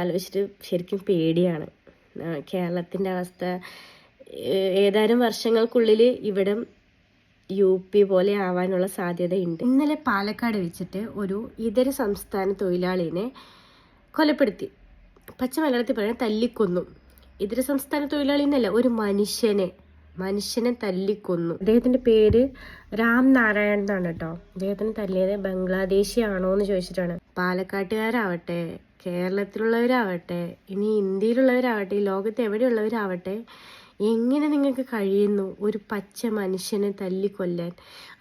ആലോചിച്ചിട്ട് ശരിക്കും പേടിയാണ്. കേരളത്തിൻ്റെ അവസ്ഥ ഏതാനും വർഷങ്ങൾക്കുള്ളിൽ ഇവിടം UP പോലെ ആവാനുള്ള സാധ്യതയുണ്ട്. ഇന്നലെ പാലക്കാട് വെച്ചിട്ട് ഒരു ഇതര സംസ്ഥാന തൊഴിലാളിനെ കൊലപ്പെടുത്തി. പച്ച മലയാളത്തിൽ പറയാൻ തല്ലിക്കൊന്നു. ഇതര സംസ്ഥാന തൊഴിലാളി എന്നല്ല, ഒരു മനുഷ്യനെ തല്ലിക്കൊന്നു. അദ്ദേഹത്തിൻ്റെ പേര് രാം നാരായൺ എന്നാണ് കേട്ടോ. അദ്ദേഹത്തിന് തല്ലിയത് ബംഗ്ലാദേശി ആണോ എന്ന് ചോദിച്ചിട്ടാണ്. പാലക്കാട്ടുകാരാവട്ടെ, കേരളത്തിലുള്ളവരാവട്ടെ, ഇനി ഇന്ത്യയിലുള്ളവരാവട്ടെ, ഈ ലോകത്ത് എവിടെയുള്ളവരാവട്ടെ, എങ്ങനെ നിങ്ങൾക്ക് കഴിയുന്നു ഒരു പച്ച മനുഷ്യനെ തല്ലിക്കൊല്ലാൻ?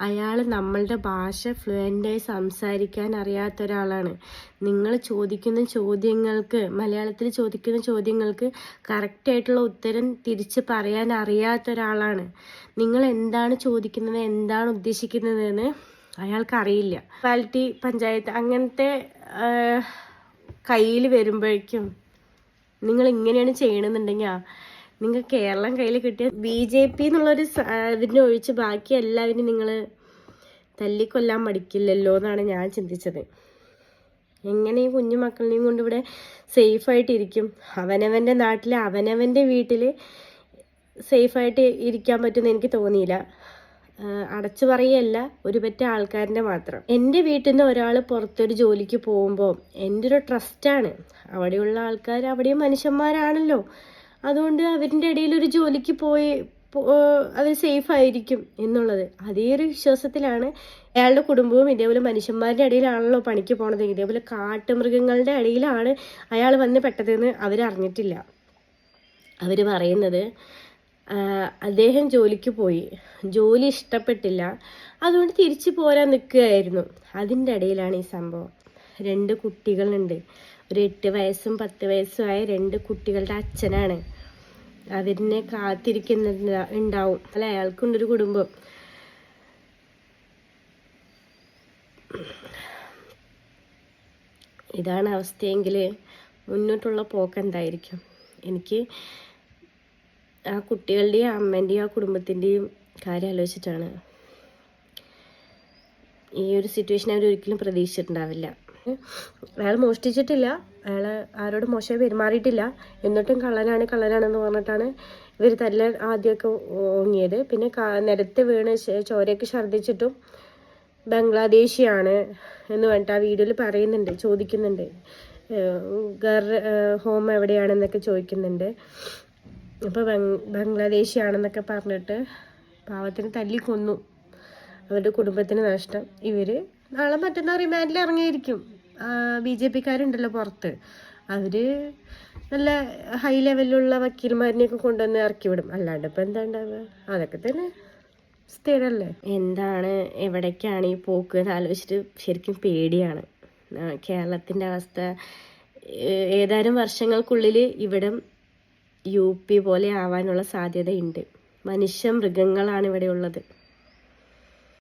അയാൾ നമ്മളുടെ ഭാഷ ഫ്ലുവൻ്റായി സംസാരിക്കാൻ അറിയാത്ത ഒരാളാണ്. നിങ്ങൾ ചോദിക്കുന്ന ചോദ്യങ്ങൾക്ക്, മലയാളത്തിൽ ചോദിക്കുന്ന ചോദ്യങ്ങൾക്ക് കറക്റ്റായിട്ടുള്ള ഉത്തരം തിരിച്ച് പറയാൻ അറിയാത്ത ഒരാളാണ്. നിങ്ങൾ എന്താണ് ചോദിക്കുന്നത്, എന്താണ് ഉദ്ദേശിക്കുന്നതെന്ന് അയാൾക്കറിയില്ല. മുനിസിപ്പാലിറ്റി, പഞ്ചായത്ത് അങ്ങനത്തെ കയ്യിൽ വരുമ്പോഴേക്കും നിങ്ങൾ ഇങ്ങനെയാണ് ചെയ്യണമെന്നുണ്ടെങ്കിൽ നിങ്ങൾ കേരളം കയ്യിൽ കിട്ടിയ BJP എന്നുള്ളൊരു ഇതിനെ ഒഴിച്ച് ബാക്കി എല്ലാവരും നിങ്ങൾ തല്ലിക്കൊല്ലാൻ മടിക്കില്ലല്ലോ എന്നാണ് ഞാൻ ചിന്തിച്ചത്. എങ്ങനെ ഈ കുഞ്ഞു മക്കളെയും കൊണ്ട് ഇവിടെ സേഫായിട്ടിരിക്കും? അവനവൻ്റെ നാട്ടിൽ, അവനവൻ്റെ വീട്ടിൽ സേഫായിട്ട് ഇരിക്കാൻ പറ്റുമെന്ന് എനിക്ക് തോന്നിയില്ല. അടച്ചു പറയല്ല, ഒരു പറ്റ ആൾക്കാരുടെ മാത്രം. എൻ്റെ വീട്ടിൽ നിന്ന് ഒരാൾ പുറത്തൊരു ജോലിക്ക് പോകുമ്പോൾ എൻ്റെ ഒരു ട്രസ്റ്റാണ്. അവിടെയുള്ള ആൾക്കാർ അവിടെയും മനുഷ്യന്മാരാണല്ലോ. അതുകൊണ്ട് അവരുടെ ഇടയിൽ ഒരു ജോലിക്ക് പോയി അവർ സേഫ് ആയിരിക്കും എന്നുള്ളത്, അതേ ഒരു വിശ്വാസത്തിലാണ്. അയാളുടെ കുടുംബവും ഇതേപോലെ മനുഷ്യന്മാരുടെ ഇടയിലാണല്ലോ പണിക്ക് പോണത്. ഇതേപോലെ കാട്ടുമൃഗങ്ങളുടെ ഇടയിലാണ് അയാൾ വന്ന് പെട്ടതെന്ന് അവരറിഞ്ഞിട്ടില്ല. അവർ പറയുന്നത് അദ്ദേഹം ജോലിക്ക് പോയി, ജോലി ഇഷ്ടപ്പെട്ടില്ല, അതുകൊണ്ട് തിരിച്ചു പോരാൻ നിൽക്കുകയായിരുന്നു. അതിൻ്റെ ഇടയിലാണ് ഈ സംഭവം. 2 കുട്ടികളുണ്ട്. ഒരു 8 വയസ്സും 10 വയസ്സും ആയ 2 കുട്ടികളുടെ അച്ഛനാണ്. അവരിനെ കാത്തിരിക്കുന്നുണ്ടാവും അല്ല, അയാൾക്കുണ്ടൊരു കുടുംബം. ഇതാണ് അവസ്ഥയെങ്കിൽ മുന്നോട്ടുള്ള പോക്ക് എന്തായിരിക്കും? എനിക്ക് ആ കുട്ടികളുടെയും അമ്മേൻ്റെയും ആ കുടുംബത്തിൻ്റെയും കാര്യം ആലോചിച്ചിട്ടാണ്. ഈ ഒരു സിറ്റുവേഷൻ അവർ ഒരിക്കലും പ്രതീക്ഷിച്ചിട്ടുണ്ടാവില്ല. അയാൾ മോഷ്ടിച്ചിട്ടില്ല, അയാൾ ആരോടും മോശമായി പെരുമാറിയിട്ടില്ല, എന്നിട്ടും കള്ളനാണെന്ന് പറഞ്ഞിട്ടാണ് ഇവർ തല്ലാൻ ആദ്യമൊക്കെ ഓങ്ങിയത്. പിന്നെ നിലത്ത് വീണ് ചോരയൊക്കെ ഛർദ്ദിച്ചിട്ടും ബംഗ്ലാദേശിയാണ് എന്ന് പറഞ്ഞിട്ട് ആ വീഡിയോയിൽ പറയുന്നുണ്ട്, ചോദിക്കുന്നുണ്ട്. ഹോം എവിടെയാണെന്നൊക്കെ ചോദിക്കുന്നുണ്ട്. അപ്പോൾ ബംഗ്ലാദേശിയാണെന്നൊക്കെ പറഞ്ഞിട്ട് പാവത്തിന് തല്ലിക്കൊന്നു. അവരുടെ കുടുംബത്തിന് നഷ്ടം. ഇവർ നാളെ മറ്റന്നാൾ റിമാൻഡിൽ ഇറങ്ങിയിരിക്കും. BJP-ക്കാരുണ്ടല്ലോ പുറത്ത്, അവർ നല്ല ഹൈ ലെവലിലുള്ള വക്കീൽമാരിനെയൊക്കെ കൊണ്ടുവന്ന് ഇറക്കി വിടും. അല്ലാണ്ട് ഇപ്പം എന്താ ഉണ്ടാവുക? അതൊക്കെ തന്നെ സ്ഥിരമല്ലേ. എന്താണ്, എവിടേക്കാണ് ഈ പോക്ക് എന്ന് ആലോചിച്ചിട്ട് ശരിക്കും പേടിയാണ്. കേരളത്തിൻ്റെ അവസ്ഥ ഏതാനും വർഷങ്ങൾക്കുള്ളിൽ ഇവിടം UP പോലെ ആവാനുള്ള സാധ്യതയുണ്ട്. മനുഷ്യ മൃഗങ്ങളാണ് ഇവിടെ ഉള്ളത്.